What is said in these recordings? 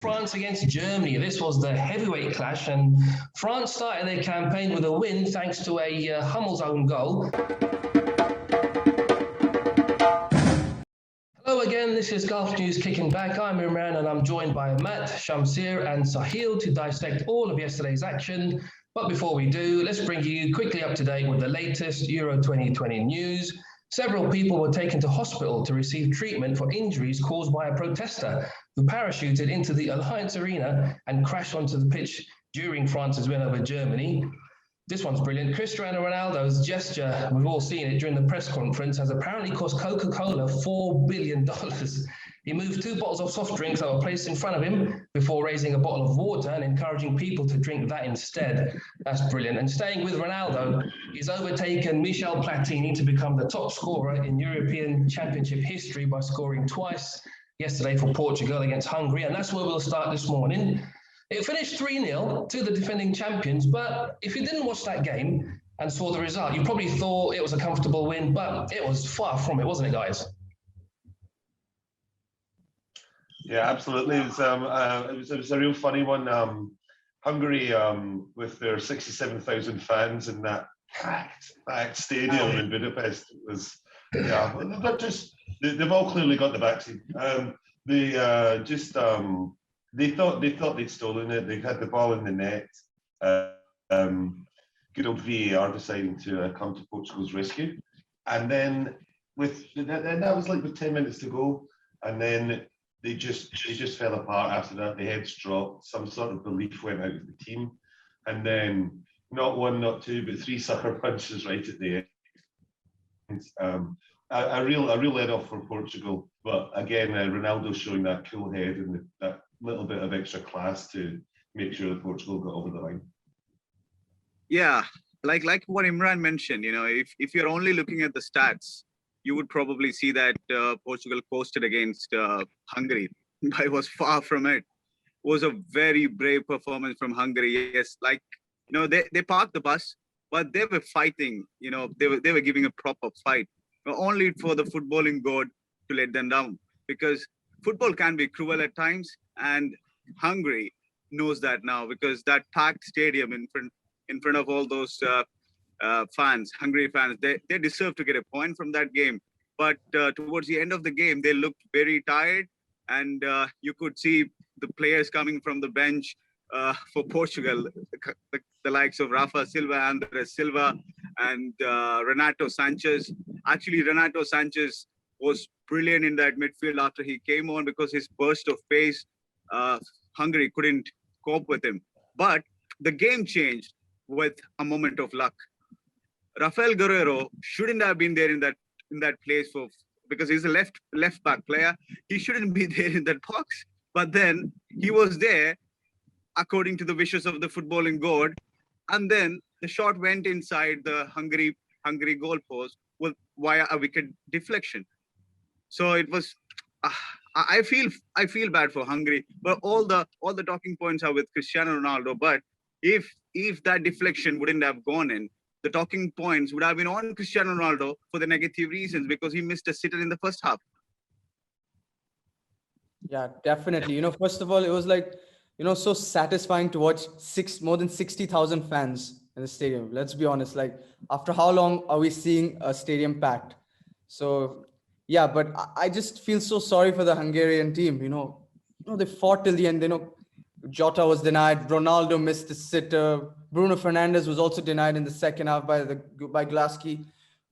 France against Germany. This was the heavyweight clash, and France started their campaign with a win thanks to a Hummel's own goal. Hello again, this is Gulf News Kicking Back. I'm Imran and I'm joined by Matt, Shamsir and Sahil to dissect all of yesterday's action. But before we do, let's bring you quickly up to date with the latest Euro 2020 news. Several people were taken to hospital to receive treatment for injuries caused by a protester who parachuted into the Alliance Arena and crashed onto the pitch during France's win over Germany. This one's brilliant. Cristiano Ronaldo's gesture, we've all seen it during the press conference, has apparently cost Coca-Cola $4 billion. He moved 2 bottles of soft drinks that were placed in front of him before raising a bottle of water and encouraging people to drink that instead. That's brilliant. And staying with Ronaldo, he's overtaken Michel Platini to become the top scorer in European Championship history by scoring twice yesterday for Portugal against Hungary. And that's where we'll start this morning. It finished 3-0 to the defending champions, but if you didn't watch that game and saw the result, you probably thought it was a comfortable win, but it was far from it, wasn't it, guys? Yeah, absolutely. It was a real funny one. Hungary, with their 67,000 fans in that packed stadium in Budapest, was they've all clearly got the vaccine. They thought they'd stolen it. They had the ball in the net. Good old VAR deciding to come to Portugal's rescue, and then that was like with 10 minutes to go, and then they just fell apart after that. The heads dropped. Some sort of belief went out of the team, and then not one, not two, but 3 sucker punches right at the end. A real let off for Portugal, but again, Ronaldo showing that cool head and that little bit of extra class to make sure that Portugal got over the line. Yeah, like what Imran mentioned, if you're only looking at the stats, you would probably see that Portugal coasted against Hungary, but it was far from it. It was a very brave performance from Hungary. Yes, they parked the bus, but they were fighting. They were giving a proper fight, only for the footballing god to let them down, because football can be cruel at times, and Hungary knows that now, because that packed stadium in front of all those fans, Hungary fans, they deserve to get a point from that game. But towards the end of the game, they looked very tired, and you could see the players coming from the bench for Portugal, the likes of Rafa Silva, Andres Silva, and Renato Sanchez. Actually, Renato Sanchez was brilliant in that midfield after he came on, because his burst of pace, Hungary couldn't cope with him. But the game changed with a moment of luck. Rafael Guerreiro shouldn't have been there in that place because he's a left back player. He shouldn't be there in that box. But then he was there according to the wishes of the footballing god. And then the shot went inside the Hungary goalpost via a wicked deflection. So it was. I feel bad for Hungary, but all the talking points are with Cristiano Ronaldo. But if that deflection wouldn't have gone in, the talking points would have been on Cristiano Ronaldo for the negative reasons, because he missed a sitter in the first half. Yeah, definitely. First of all, it was so satisfying to watch more than 60,000 fans in the stadium. Let's be honest. After how long are we seeing a stadium packed? So yeah, but I just feel so sorry for the Hungarian team. They fought till the end. Jota was denied. Ronaldo missed a sitter. Bruno Fernandes was also denied in the second half by Glaski.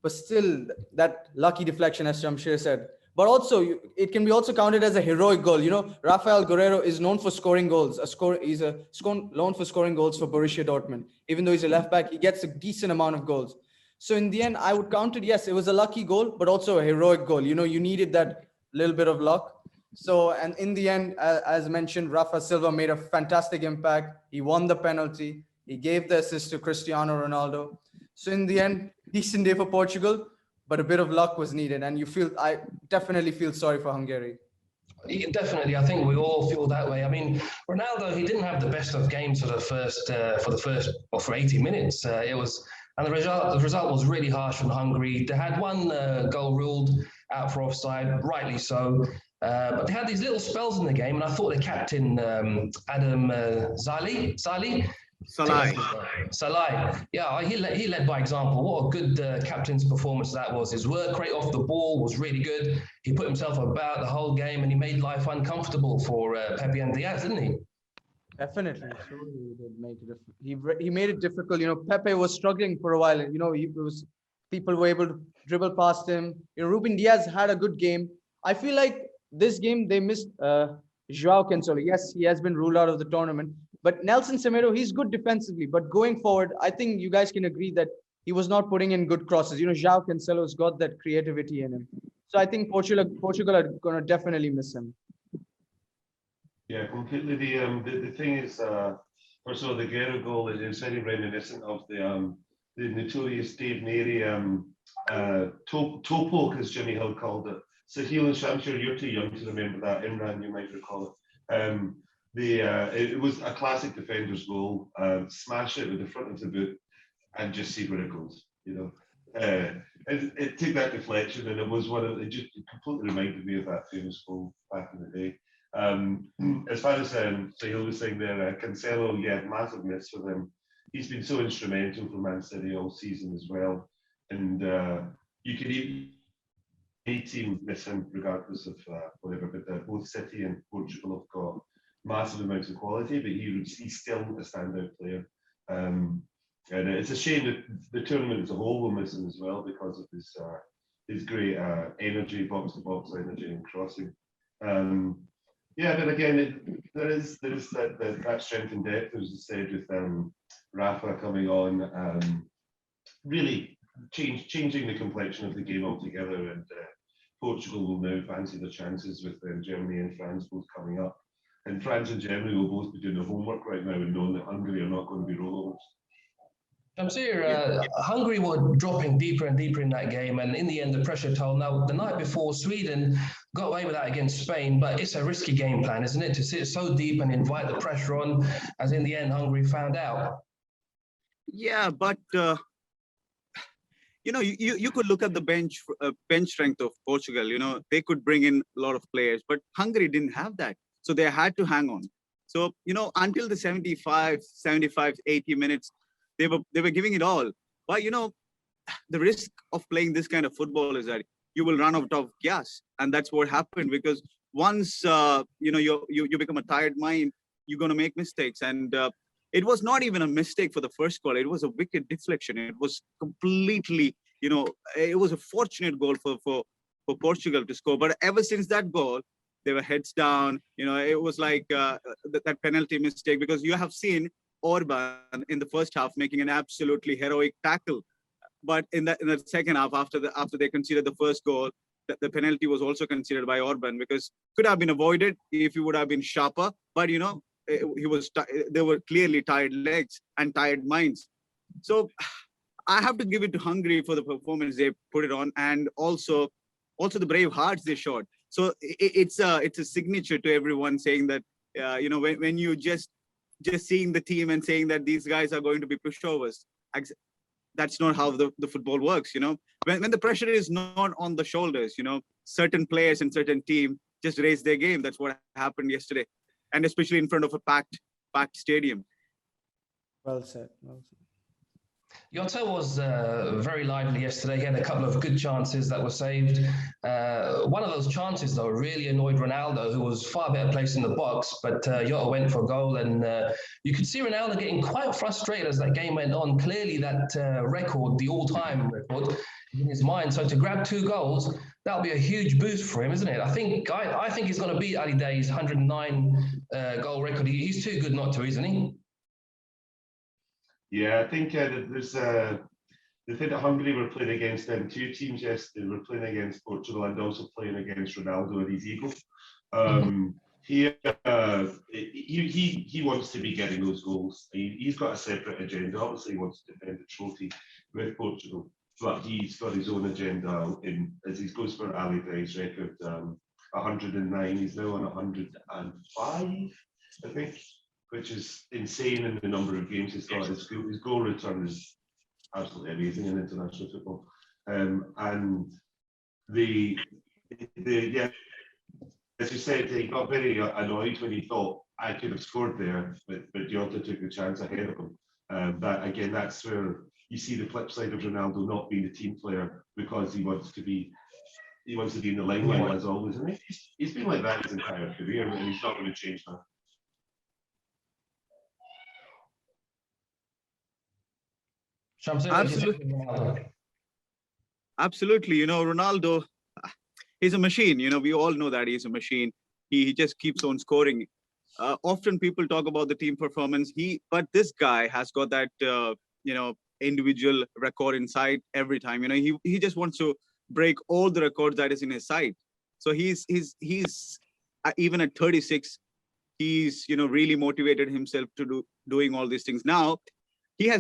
But still, that lucky deflection, as Shamsher said. But also, it can be also counted as a heroic goal. Rafael Guerreiro is known for scoring goals. He's known for scoring goals for Borussia Dortmund. Even though he's a left back, he gets a decent amount of goals. So in the end, I would count it, yes, it was a lucky goal, but also a heroic goal. You needed that little bit of luck. So, and in the end, as mentioned, Rafa Silva made a fantastic impact. He won the penalty. He gave the assist to Cristiano Ronaldo. So in the end, decent day for Portugal, but a bit of luck was needed. And I definitely feel sorry for Hungary. Yeah, definitely, I think we all feel that way. I mean, Ronaldo, he didn't have the best of games for 80 minutes. And the result was really harsh from Hungary. They had one goal ruled out for offside, rightly so. But they had these little spells in the game, and I thought the captain, Adam Zali, Salai. Salai, yeah, he led by example. What a good captain's performance that was. His work rate off the ball was really good. He put himself about the whole game, and he made life uncomfortable for Pepe and Diaz, didn't he? Definitely, surely he did make it. He made it difficult. Pepe was struggling for a while, and people were able to dribble past him. Ruben Diaz had a good game. I feel like this game they missed Joao Cancelo. Yes, he has been ruled out of the tournament, but Nelson Semedo, he's good defensively. But going forward, I think you guys can agree that he was not putting in good crosses. Joao Cancelo's got that creativity in him. So I think Portugal are going to definitely miss him. Yeah, completely. The thing is, first of all, the Guerrero goal is very reminiscent of the notorious Dave Neary toe poke, as Jimmy Hill called it. Sahil and Shamsir, you're too young to remember that. Imran, you might recall it. It was a classic defender's goal. Smash it with the front of the boot and just see where it goes. It took that deflection, and it just completely reminded me of that famous goal back in the day. As far as Sahil was saying there, Cancelo, yeah, massive miss for them. He's been so instrumental for Man City all season as well, and you could even any team miss him regardless of whatever. But both City and Portugal have got massive amounts of quality, but he's still a standout player. And it's a shame that the tournament as a whole will miss him as well because of his great energy, box to box energy and crossing. Yeah, but again, there is that strength and depth, as you said, with Rafa coming on, really changing the complexion of the game altogether. And Portugal will now fancy their chances with Germany and France both coming up. And France and Germany will both be doing their homework right now and knowing that Hungary are not going to be rollovers. Shamsir, Hungary were dropping deeper and deeper in that game, and in the end, the pressure told. Now, the night before, Sweden got away with that against Spain, but it's a risky game plan, isn't it, to sit so deep and invite the pressure on, as in the end, Hungary found out. Yeah, but you could look at the bench strength of Portugal. They could bring in a lot of players, but Hungary didn't have that, so they had to hang on. So until the 75, 80 minutes. They were giving it all, but the risk of playing this kind of football is that you will run out of gas, and that's what happened. Because once you become a tired mind, you're going to make mistakes, and it was not even a mistake for the first goal. It was a wicked deflection. It was completely, it was a fortunate goal for Portugal to score. But ever since that goal, they were heads down. It was like that penalty mistake, because you have seen Orban in the first half making an absolutely heroic tackle, but in the second half, after they conceded the first goal, the penalty was also considered by Orban, because could have been avoided if he would have been sharper. But there were clearly tired legs and tired minds. So I have to give it to Hungary for the performance they put it on, and also the brave hearts they showed. So it's a signature to everyone saying that when you just seeing the team and saying that these guys are going to be pushovers. That's not how the football works. When the pressure is not on the shoulders, certain players and certain team just raise their game. That's what happened yesterday, and especially in front of a packed stadium. Well said. Well said. Jota was very lively yesterday. He had a couple of good chances that were saved. One of those chances, though, really annoyed Ronaldo, who was far better placed in the box, but Jota went for goal, and you could see Ronaldo getting quite frustrated as that game went on. Clearly that record, the all-time record, in his mind. So to grab 2 goals, that'll be a huge boost for him, isn't it? I think he's going to beat Ali Day's 109 goal record. He's too good not to, isn't he? Yeah, I think there's the thing that Hungary were playing against them 2 teams yesterday. They were playing against Portugal and also playing against Ronaldo and his ego. He wants to be getting those goals. He's got a separate agenda. Obviously, he wants to defend the trophy with Portugal, but he's got his own agenda as he goes for Ali Day's record, 109. He's now on 105, I think, which is insane in the number of games he's got. His goal return is absolutely amazing in international football. And as you said, he got very annoyed when he thought I could have scored there, but Jota took the chance ahead of him. That again, that's where you see the flip side of Ronaldo not being a team player because he wants to be in the limelight as always, and he's been like that his entire career, and he's not going to change that. Absolutely. You know, Ronaldo, he's a machine. You know, we all know that he's a machine. He just keeps on scoring. Often people talk about the team performance. But this guy has got that individual record inside every time. You know, he just wants to break all the records that is in his side. So he's even at 36, he's really motivated himself to doing all these things. Now you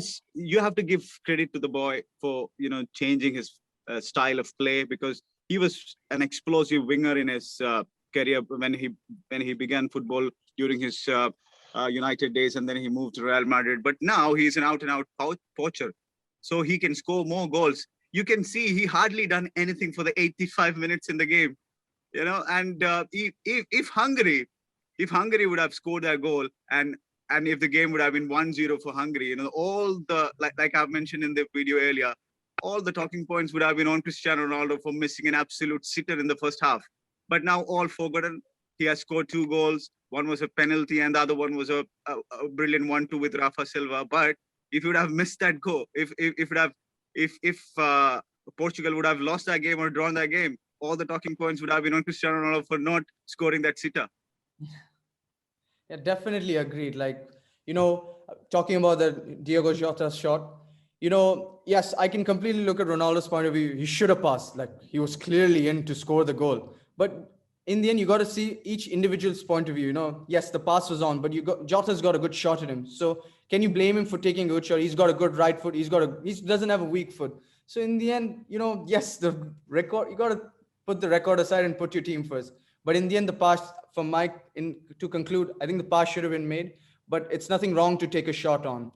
have to give credit to the boy for changing his style of play, because he was an explosive winger in his career when he began football during his United days, and then he moved to Real Madrid. But now he's an out-and-out poacher, so he can score more goals. You can see he hardly done anything for the 85 minutes in the game, And if Hungary would have scored that goal, and if the game would have been 1-0 for Hungary, all the like I've mentioned in the video earlier, all the talking points would have been on Cristiano Ronaldo for missing an absolute sitter in the first half. But now all forgotten. He has scored 2 goals. One was a penalty, and the other one was a brilliant 1-2 with Rafa Silva. But if you would have missed that goal, if Portugal would have lost that game or drawn that game, all the talking points would have been on Cristiano Ronaldo for not scoring that sitter. Yeah, definitely agreed. Talking about the Diogo Jota shot, yes, I can completely look at Ronaldo's point of view. He should have passed. He was clearly in to score the goal. But in the end, you got to see each individual's point of view. Yes, the pass was on, but Jota's got a good shot at him. So can you blame him for taking a good shot? He's got a good right foot. He doesn't have a weak foot. So in the end, yes, the record, you got to put the record aside and put your team first. But in the end, the pass, to conclude, I think the pass should have been made, but it's nothing wrong to take a shot on.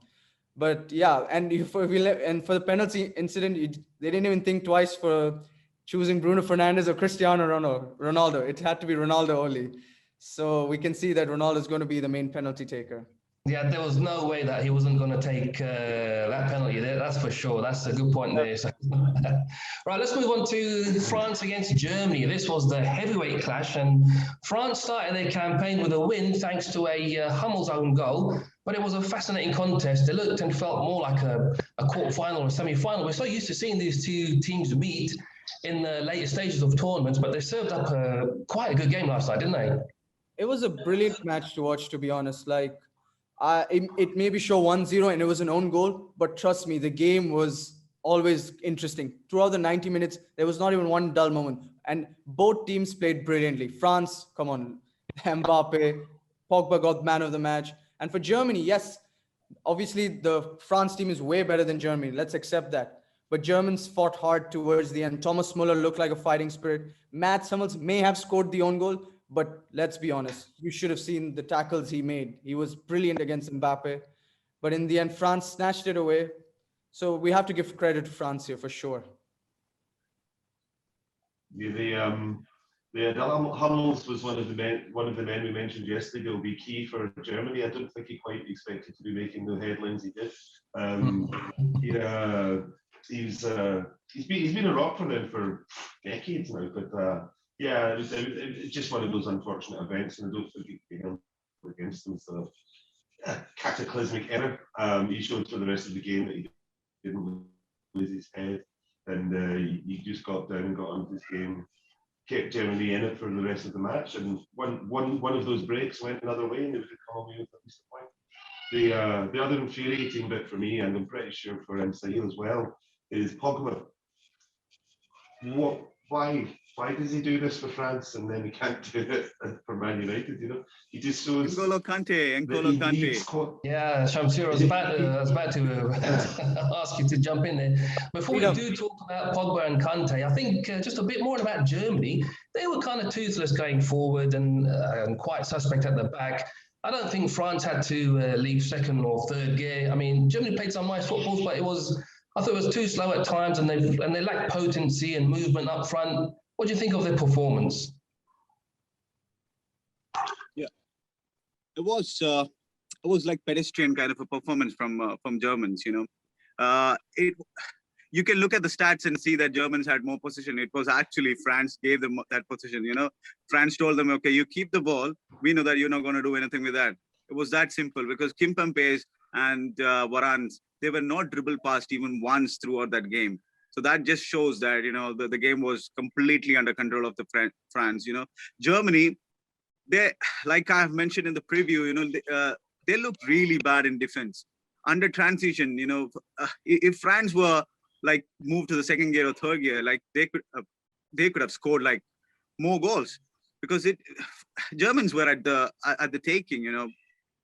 But yeah, and for the penalty incident, they didn't even think twice for choosing Bruno Fernandes or Cristiano Ronaldo. It had to be Ronaldo only. So we can see that Ronaldo is going to be the main penalty taker. Yeah, there was no way that he wasn't going to take that penalty there. That's for sure. That's a good point there. So, right, let's move on to France against Germany. This was the heavyweight clash, and France started their campaign with a win thanks to a Hummels own goal. But it was a fascinating contest. It looked and felt more like a quarter-final or a semi-final. We're so used to seeing these two teams meet in the later stages of tournaments, but they served up quite a good game last night, didn't they? It was a brilliant match to watch, to be honest. It maybe show 1-0 and it was an own goal, but trust me, the game was always interesting. Throughout the 90 minutes, there was not even one dull moment. And both teams played brilliantly. France, come on, Mbappe, Pogba got man of the match. And for Germany, yes, obviously the France team is way better than Germany. Let's accept that. But Germans fought hard towards the end. Thomas Muller looked like a fighting spirit. Mats Hummels may have scored the own goal, but let's be honest, you should have seen the tackles he made. He was brilliant against Mbappe. But in the end, France snatched it away. So we have to give credit to France here for sure. Yeah, Hummels was one of the men we mentioned yesterday. Will be key for Germany. I don't think he quite expected to be making the headlines he did. He's been a rock for them for decades now. But yeah, it's just one of those unfortunate events, and I don't think it can be held against him. So cataclysmic error. He showed for the rest of the game that he didn't lose his head, and he just got down and got on his game. Kept Germany in it for the rest of the match, and one of those breaks went another way, and it would have come away with at least a point. The other infuriating bit for me, and I'm pretty sure for Sahil as well, is Pogba. Why does he do this for France and then he can't do it for Man United? He just shows. N'Golo Kante. Yeah, Shamsir, I was about to ask you to jump in there. Before we do talk about Pogba and Kante, I think just a bit more about Germany. They were kind of toothless going forward and quite suspect at the back. I don't think France had to leave second or third gear. I mean, Germany played some nice footballs, but I thought it was too slow at times, and they lacked potency and movement up front. What do you think of their performance? it was like pedestrian kind of a performance from Germans. It you can look at the stats and see that Germans had more possession. It was actually France gave them that position. France told them, okay, you keep the ball. We know that you're not going to do anything with that. It was that simple because Kimpembe's and Varane, they were not dribbled past even once throughout that game. So that just shows that, the game was completely under control of the France. Germany, they, like I've mentioned in the preview, they looked really bad in defense. Under transition, if France were like moved to the second gear or third gear, like they could have scored like more goals because Germans were at the taking.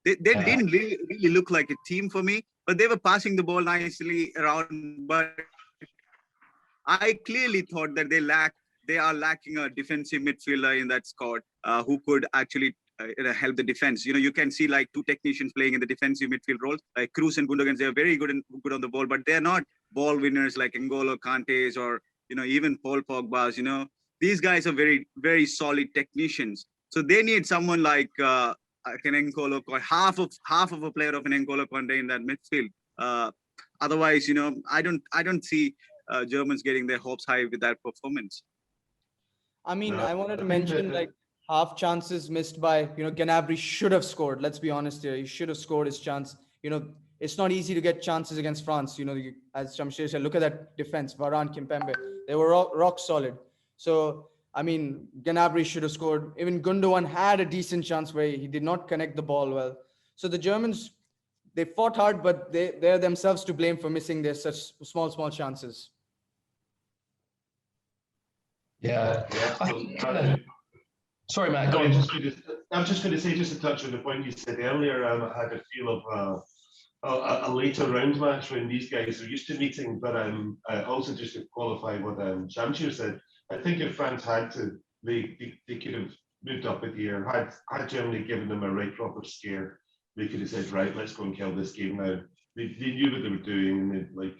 They didn't really look like a team for me, but they were passing the ball nicely around. But I clearly thought that they are lacking a defensive midfielder in that squad who could actually help the defense. You can see like two technicians playing in the defensive midfield role, like Kroos and Gundogan. They're very good on the ball, but they're not ball winners like N'Golo Kante's or even Paul Pogba's. These guys are very, very solid technicians. So they need someone like an N'Golo, half of a player of an N'Golo Kante in that midfield. Otherwise, I don't see Germans getting their hopes high with that performance. I mean, No, I wanted to I think mention that- like half chances missed by, Gnabry should have scored. Let's be honest here. He should have scored his chance. It's not easy to get chances against France. As Shamsher said, look at that defense. Varane, Kimpembe, they were rock solid. So, I mean, Gnabry should have scored. Even Gundogan had a decent chance where he did not connect the ball well. So the Germans, they fought hard, but they're themselves to blame for missing their such small chances. Yeah. Sorry, Matt. Go I on. was just going to say, just to touch on the point you said earlier, I had a feel of a later round match when these guys are used to meeting, but also just to qualify what Shamsir said, I think if France had to, they could have moved up a gear. Had Germany given them a right proper scare, they could have said, right, let's go and kill this game now. They knew what they were doing, and they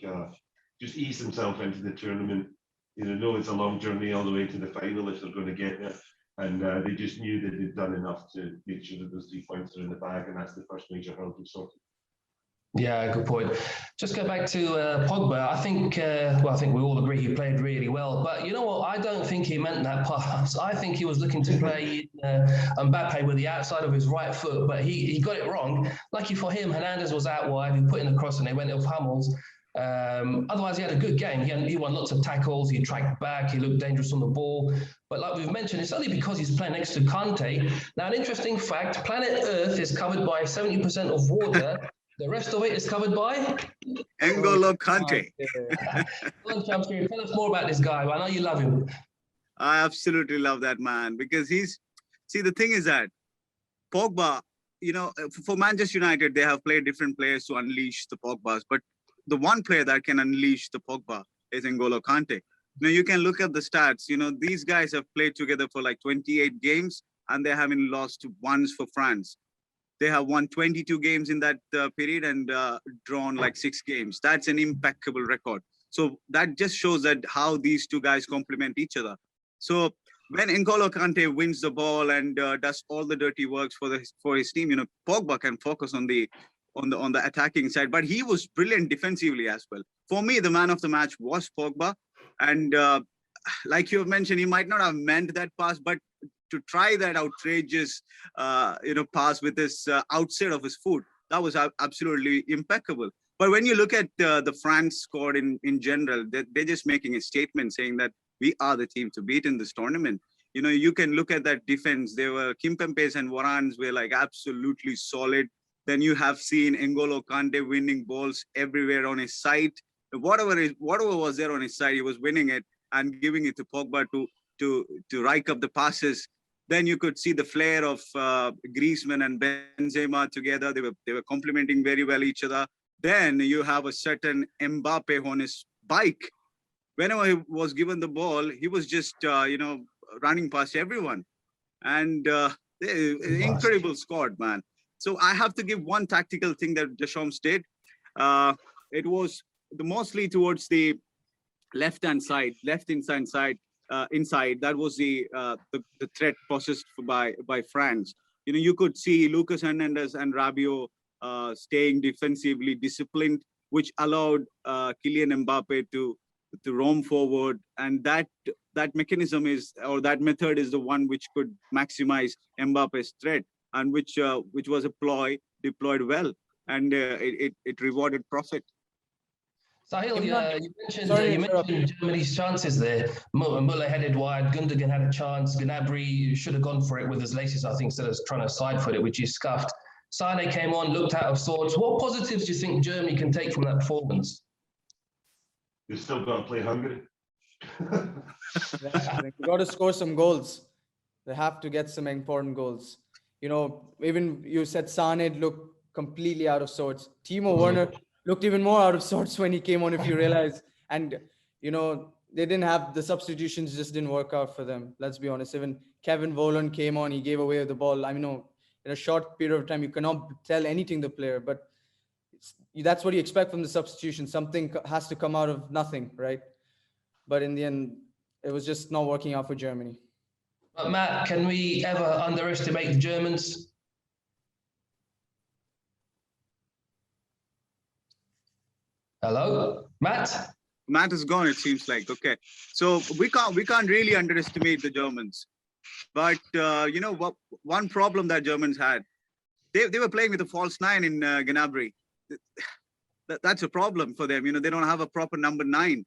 just ease themselves into the tournament. Know it's a long journey all the way to the final if they're going to get there. And they just knew that they'd done enough to make sure that those 3 points are in the bag, and that's the first major hurdle sorted. Yeah, good point. Just go back to Pogba. I think we all agree he played really well. But you know what? I don't think he meant that pass. I think he was looking to play Mbappe with the outside of his right foot, but he got it wrong. Lucky for him, Hernandez was out wide. He put in the cross and they went off Hummels. Otherwise, he had a good game. He won lots of tackles. He tracked back. He looked dangerous on the ball. But like we've mentioned, it's only because he's playing next to Kante. Now, an interesting fact, planet Earth is covered by 70% of water. The rest of it is covered by N'Golo Kante. Go on, Shamsir, tell us more about this guy. I know you love him. I absolutely love that man because the thing is that Pogba, for Manchester United, they have played different players to unleash the Pogbas, but the one player that can unleash the Pogba is N'Golo Kante. You can look at the stats. These guys have played together for like 28 games and they haven't lost once for France. They have won 22 games in that period and drawn like 6 games. That's an impeccable record. So that just shows that how these two guys complement each other. So when N'Golo Kante wins the ball and does all the dirty works for his team, Pogba can focus on the attacking side. But he was brilliant defensively as well. For me, the man of the match was Pogba. And like you have mentioned, he might not have meant that pass, but to try that outrageous, pass with his outside of his foot, that was absolutely impeccable. But when you look at the France squad in general, they're just making a statement saying that we are the team to beat in this tournament. You can look at that defense. There were Kimpembe's and Varane's were like absolutely solid. Then you have seen N'Golo Kante winning balls everywhere on his side. Whatever was there on his side, he was winning it and giving it to Pogba to rake up the passes. Then you could see the flair of Griezmann and Benzema together. They were complementing very well each other. Then you have a certain Mbappe on his bike. Whenever he was given the ball, he was just running past everyone. And incredible squad, man. So I have to give one tactical thing that Deschamps did. It was mostly towards the left-hand side, inside. That was the threat possessed by France. you could see Lucas Hernandez and Rabiot staying defensively disciplined, which allowed Kylian Mbappe to roam forward, and that mechanism or that method is the one which could maximize Mbappe's threat, and which was deployed well, and it rewarded profit. Sahil, Imran, you mentioned sorry to you interrupt. mentioned Germany's chances there. Muller headed wide. Gundogan had a chance. Gnabry should have gone for it with his laces, I think, instead of trying to side foot it, which he scuffed. Sane came on, looked out of sorts. What positives do you think Germany can take from that performance? You've still got to play Hungary. They got to score some goals. They have to get some important goals. Even you said Sane looked completely out of sorts. Timo Werner looked even more out of sorts when he came on, if you realize. And, they didn't have the substitutions, just didn't work out for them. Let's be honest. Even Kevin Volland came on, he gave away the ball. I mean, in a short period of time, you cannot tell anything the player, but that's what you expect from the substitution. Something has to come out of nothing, right? But in the end, it was just not working out for Germany. But Matt, can we ever underestimate the Germans? Hello, Matt? Matt is gone, it seems like. Okay, so we can't really underestimate the Germans, but what one problem that Germans had, they were playing with a false 9 in Gnabry. That's a problem for them. They don't have a proper number 9.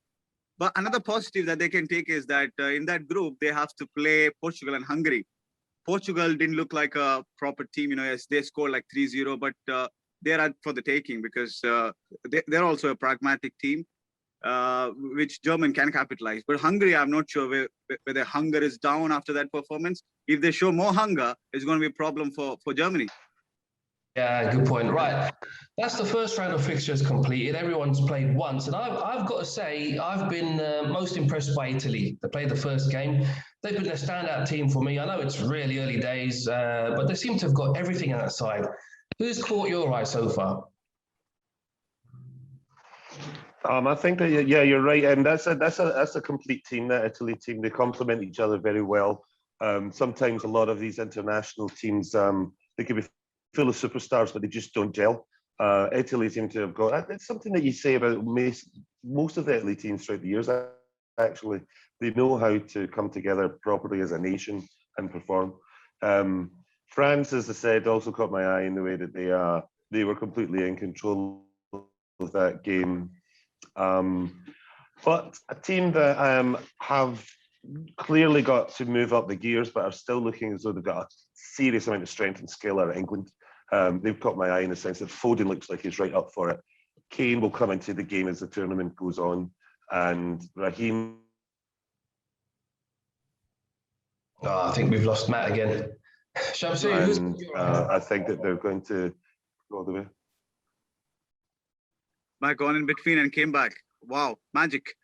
But another positive that they can take is that in that group they have to play Portugal and Hungary. Portugal didn't look like a proper team, as they scored like 3-0, but they're out for the taking, because they're also a pragmatic team, which German can capitalize. But Hungary, I'm not sure whether hunger is down after that performance. If they show more hunger, it's going to be a problem for Germany. Yeah, good point. Right, that's the first round of fixtures completed. Everyone's played once, and I've got to say I've been most impressed by Italy. They played the first game. They've been a standout team for me. I know it's really early days, but they seem to have got everything on that side. Who's caught your eye so far? I think that you're right, and that's a complete team. That Italy team, they complement each other very well. Sometimes a lot of these international teams, they can be full of superstars, but they just don't gel. Italy seem to have got. It's something that you say about most of the Italy teams throughout the years. Actually, they know how to come together properly as a nation and perform. France, as I said, also caught my eye in the way that they were completely in control of that game. But a team that have clearly got to move up the gears, but are still looking as though they've got a serious amount of strength and skill, are England. They've caught my eye in the sense that Foden looks like he's right up for it. Kane will come into the game as the tournament goes on, and Raheem. Oh, I think we've lost Matt again. I think that they're going to go the way. Matt gone in between and came back. Wow, magic.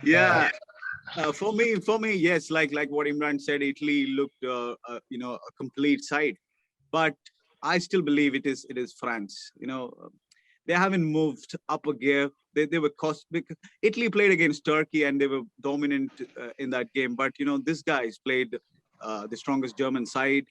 Yeah. For me, yes, like what Imran said, Italy looked, a complete side, but I still believe it is France. They haven't moved up a gear. They were because Italy played against Turkey and they were dominant in that game. But these guys played the strongest German side,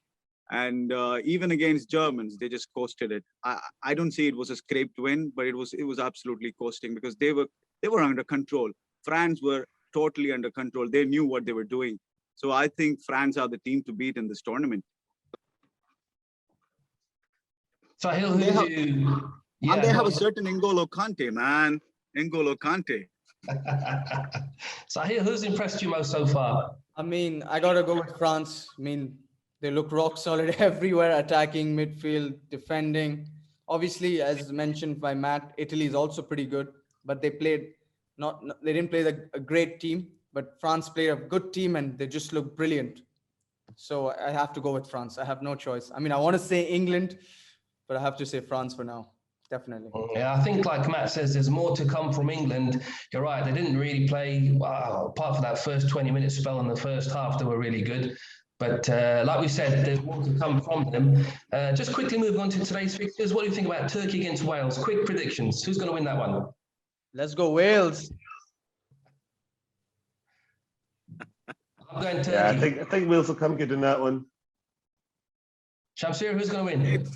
and even against Germans, they just coasted it. I don't see it was a scraped win, but it was absolutely coasting, because they were under control. France were totally under control. They knew what they were doing. So I think France are the team to beat in this tournament. Sahil, and they have a certain N'Golo Kante, man. N'Golo Kante. Sahil, who's impressed you most so far? I mean, I got to go with France. I mean, they look rock solid everywhere, attacking, midfield, defending. Obviously, as mentioned by Matt, Italy is also pretty good, but they didn't play a great team, but France played a good team and they just look brilliant. So I have to go with France. I have no choice. I mean, I want to say England, but I have to say France for now. Definitely. Yeah, I think like Matt says, there's more to come from England. You're right. They didn't really play, apart from that first 20-minute spell in the first half, they were really good. But like we said, there's more to come from them. Just quickly moving on to today's fixtures. What do you think about Turkey against Wales? Quick predictions. Who's going to win that one? Let's go Wales. I'm going Turkey. Yeah, I think Wales will come good in that one. Shamsir, who's going to win?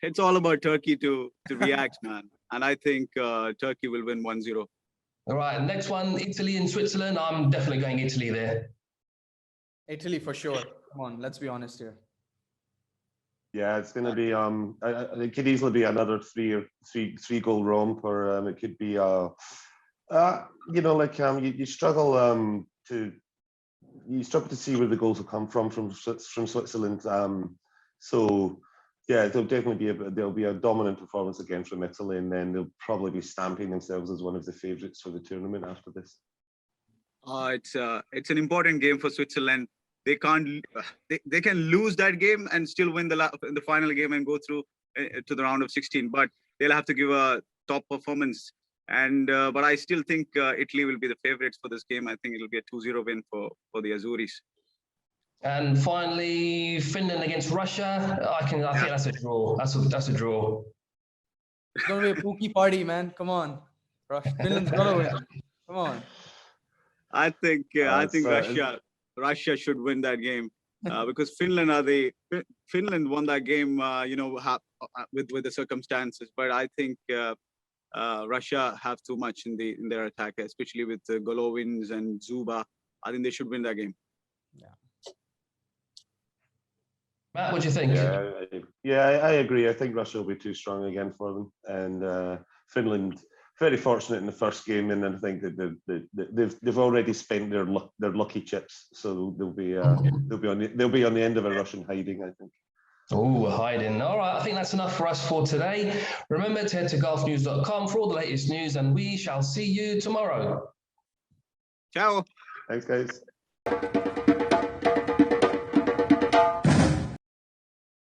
It's all about Turkey to react, man. And I think Turkey will win 1-0. All right, next one, Italy and Switzerland. I'm definitely going Italy there. Italy for sure. Come on, let's be honest here. Yeah, it's going to be. It could easily be another three goal romp, or it could be. You struggle to see where the goals will come from Switzerland. So yeah, there'll be a dominant performance again from Italy, and then they'll probably be stamping themselves as one of the favourites for the tournament after this. It's an important game for Switzerland. They can lose that game and still win the final game and go through to the round of 16, but they'll have to give a top performance. And but I still think Italy will be the favourites for this game. I think it'll be a 2-0 win for the Azuris. And finally, Finland against Russia. I think that's a draw. That's a draw. It's gonna be a pookie party, man. Come on, Finland's gotta win. Come on. I think Russia should win that game because Finland won that game. With the circumstances, but I think Russia have too much in their attack, especially with Golovins and Zuba. I think they should win that game. Yeah. Matt, what do you think? I agree. I think Russia will be too strong again for them, and Finland very fortunate in the first game, and I think that they've already spent their lucky chips, so they'll be on the end of a Russian hiding, I think. Oh, hiding. All right, I think that's enough for us for today. Remember to head to golfnews.com for all the latest news, and we shall see you tomorrow. Ciao. Thanks, guys.